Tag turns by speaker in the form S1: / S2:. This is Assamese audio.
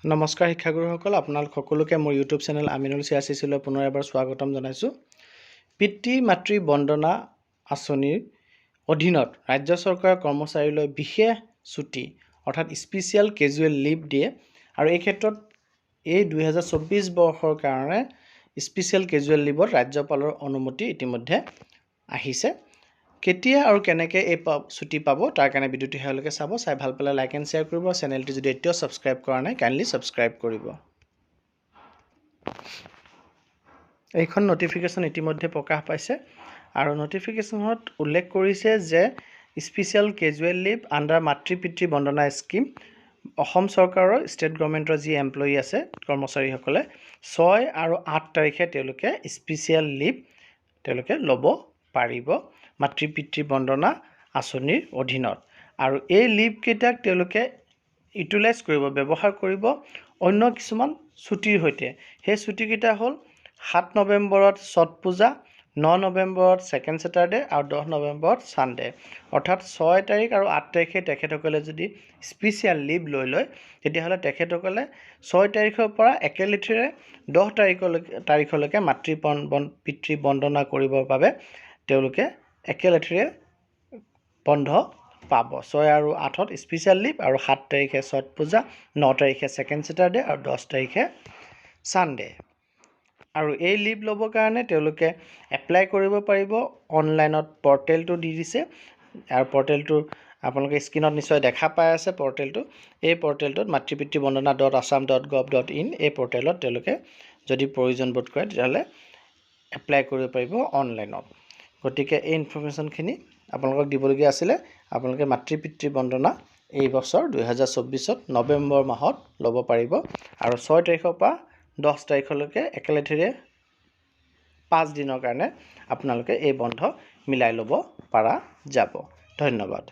S1: নমস্কাৰ শিক্ষাগুৰুসকল, আপোনালোক সকলোকে মোৰ ইউটিউব চেনেল আমিনুল চিয়াচিলৈ পুনৰ এবাৰ স্বাগতম জনাইছোঁ। পিতৃ মাতৃ বন্দনা আঁচনিৰ অধীনত ৰাজ্য চৰকাৰৰ কৰ্মচাৰীলৈ বিশেষ ছুটি অৰ্থাৎ স্পেচিয়েল কেজুৱেল লিভ দিয়ে আৰু এই ক্ষেত্ৰত এই 2024 বৰ্ষৰ কাৰণে স্পেচিয়েল কেজুৱেল লিভত ৰাজ্যপালৰ অনুমতি ইতিমধ্যে আহিছে। কেতিয়া আৰু কেনেকৈ এই ছুটি পাব তাৰ কাৰণে ভিডিঅ'টো শেষলৈকে চাব। চাই ভাল পালে লাইক এণ্ড শ্বেয়াৰ কৰিব। চেনেলটো যদি এতিয়াও ছাবস্ক্ৰাইব কৰা নাই কাইণ্ডলি ছাবস্ক্ৰাইব কৰিব। এইখন নটিফিকেশ্যন ইতিমধ্যে প্ৰকাশ পাইছে আৰু নটিফিকেশ্যনত উল্লেখ কৰিছে যে স্পেচিয়েল কেজুৱেল লিভ আণ্ডাৰ মাতৃ পিতৃ বন্দনা স্কিম অসম চৰকাৰৰ ষ্টেট গভৰ্ণমেণ্টৰ যি এমপ্লয়ী আছে কৰ্মচাৰীসকলে 6 আৰু 8 তাৰিখে তেওঁলোকে স্পেচিয়েল লিভ তেওঁলোকে ল'ব পাৰিব মাতৃ পিতৃ বন্দনা আঁচনিৰ অধীনত। আৰু এই লিভকেইটাক তেওঁলোকে ইউটিলাইজ কৰিব, ব্যৱহাৰ কৰিব অন্য কিছুমান ছুটিৰ সৈতে। সেই ছুটিকেইটা হ'ল 7 নৱেম্বৰত ছট পূজা, 9 নৱেম্বৰত ছেকেণ্ড ছেটাৰডে আৰু 10 নৱেম্বৰত ছানডে। অৰ্থাৎ 6 তাৰিখ আৰু 8 তাৰিখে তেখেতসকলে যদি স্পেচিয়েল লিভ লৈ লয় তেতিয়াহ'লে তেখেতসকলে 6 তাৰিখৰ পৰা একেলেঠেৰে 10 তাৰিখলৈকে মাতৃ পিতৃ বন্দনা কৰিবৰ বাবে তেওঁলোকে একেলেঠেৰে বন্ধ পাব। 6 আৰু 8ত স্পেচিয়েল লিভ আৰু 7 তাৰিখে ছট পূজা, 9 তাৰিখে ছেকেণ্ড ছেটাৰডে আৰু 10 তাৰিখে ছানডে। আৰু এই লিভ ল'বৰ কাৰণে তেওঁলোকে এপ্লাই কৰিব পাৰিব অনলাইনত। পৰ্টেলটো দি দিছে আৰু পৰ্টেলটো আপোনালোকে স্ক্ৰীনত নিশ্চয় দেখা পাই আছে। পৰ্টেলটো এই পৰ্টেলটোত matripitri-bandana.assam.gov.in এই পৰ্টেলত তেওঁলোকে যদি প্ৰয়োজন বোধ কৰে তেতিয়াহ'লে এপ্লাই কৰিব পাৰিব অনলাইনত। গতিকে এই ইনফৰমেশ্যনখিনি আপোনালোকক দিবলগীয়া আছিলে। আপোনালোকে মাতৃ পিতৃ বন্দনা এই বছৰ 2024ত নৱেম্বৰ মাহত ল'ব পাৰিব আৰু 6 তাৰিখৰ পৰা 10 তাৰিখলৈকে একেলেঠেৰে 5 দিনৰ কাৰণে আপোনালোকে এই বন্ধ মিলাই ল'ব পৰা যাব। ধন্যবাদ।